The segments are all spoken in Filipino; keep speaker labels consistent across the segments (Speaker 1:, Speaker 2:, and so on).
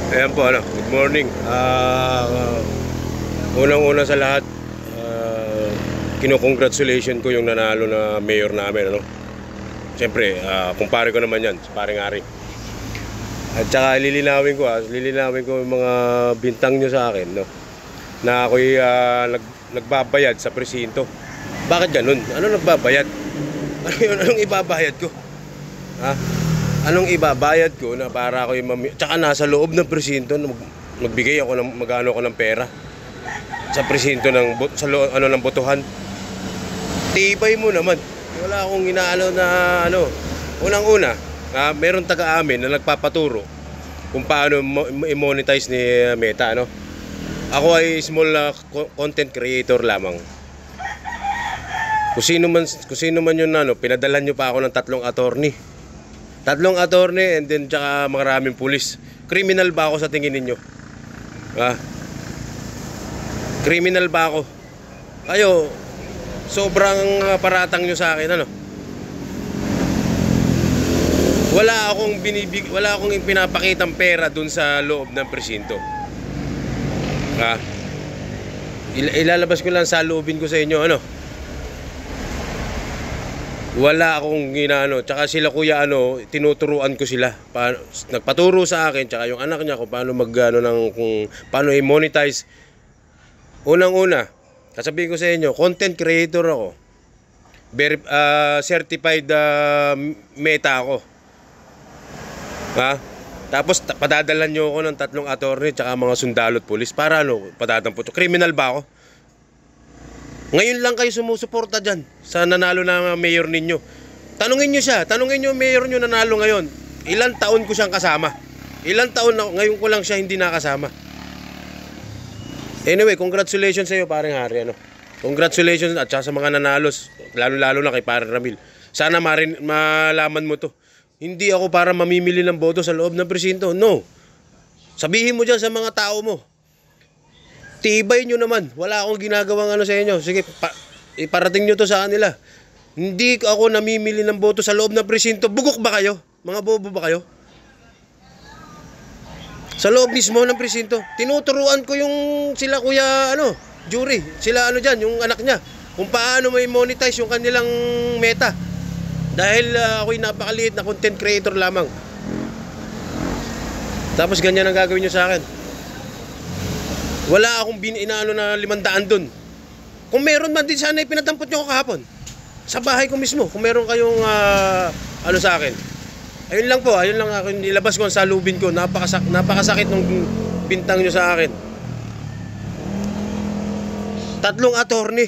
Speaker 1: Ayan po, good morning. Unang-una sa lahat, kino-congratulation ko yung nanalo na mayor namin, ano. Siyempre, kumpare ko naman yan, si paring Ari. At saka lilinawin ko yung mga bintang nyo sa akin, no, na ako'y nagbabayad sa presinto. Bakit ganun? Ano nagbabayad? Anong ibabayad ko? Ha? Anong ibabayad ko na para ako yung tsaka nasa loob ng presinto magbigay ako ng magano ako ng pera sa presinto ng ng botohan. Tibay mo naman. Wala akong inaano na ano. Unang-una, meron taga-amin na nagpapaturo kung paano i-monetize ni Meta, ano. Ako ay small content creator lamang. Kung sino man yun, ano, pinadalan nyo pa ako ng tatlong attorney and then tsaka maraming pulis. Criminal ba ako sa tingin ninyo? Criminal ba ako? Kayo, sobrang paratang nyo sa akin, ano? Wala akong pinapakitang pera dun sa loob ng presinto. Ilalabas ko lang sa loobin ko sa inyo, ano? Wala akong ginano, tsaka sila kuya, ano, tinuturuan ko sila. Nagpaturo sa akin, tsaka yung anak niya kung paano kung paano i-monetize. Unang-una, sasabihin ko sa inyo, content creator ako. Certified Meta ako. Tapos padadalan nyo ako ng tatlong attorney tsaka mga sundalo at pulis. Para ano, padadampot. Criminal ba ako? Ngayon lang kayo sumusuporta dyan sa nanalo na mayor ninyo. Tanungin nyo siya, tanungin nyo mayor nyo nanalo ngayon. Ilang taon ko siyang kasama? Ilang taon na, ngayon ko lang siya hindi nakasama. Anyway, congratulations sa iyo, paring Hari, ano. Congratulations at sa mga nanalos, lalo na kay paring Ramil. Sana malaman mo to. Hindi ako para mamimili ng boto sa loob ng presinto. No. Sabihin mo dyan sa mga tao mo. Tibay nyo naman. Wala akong ginagawang ano sa inyo. Sige, iparating nyo to sa kanila. Hindi ako namimili ng boto sa loob ng presinto. Bugok ba kayo? Mga bobo ba kayo? Sa loob mismo ng presinto. Tinuturuan ko yung sila kuya, ano, jury. Sila ano dyan, yung anak niya. Kung paano may monetize yung kanilang Meta. Dahil ako'y napakaliit na content creator lamang. Tapos ganyan ang gagawin nyo sa akin. Wala akong inaano na 500 dun. Kung meron man din, sana pinatampot nyo ako kahapon. Sa bahay ko mismo. Kung meron kayong ano sa akin. Ayun lang ako nilabas ko sa lubin ko. Napakasakit ng bintang nyo sa akin. Tatlong attorney.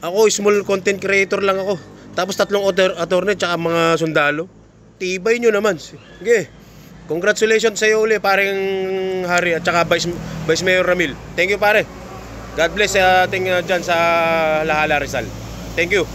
Speaker 1: Ako, small content creator lang ako. Tapos tatlong attorney tsaka mga sundalo. Tibay nyo naman. Sige. Congratulations sa iyo uli, paring Hari at saka Vice Mayor Ramil. Thank you, pare. God bless sa ating dyan sa Lahala, Rizal. Thank you.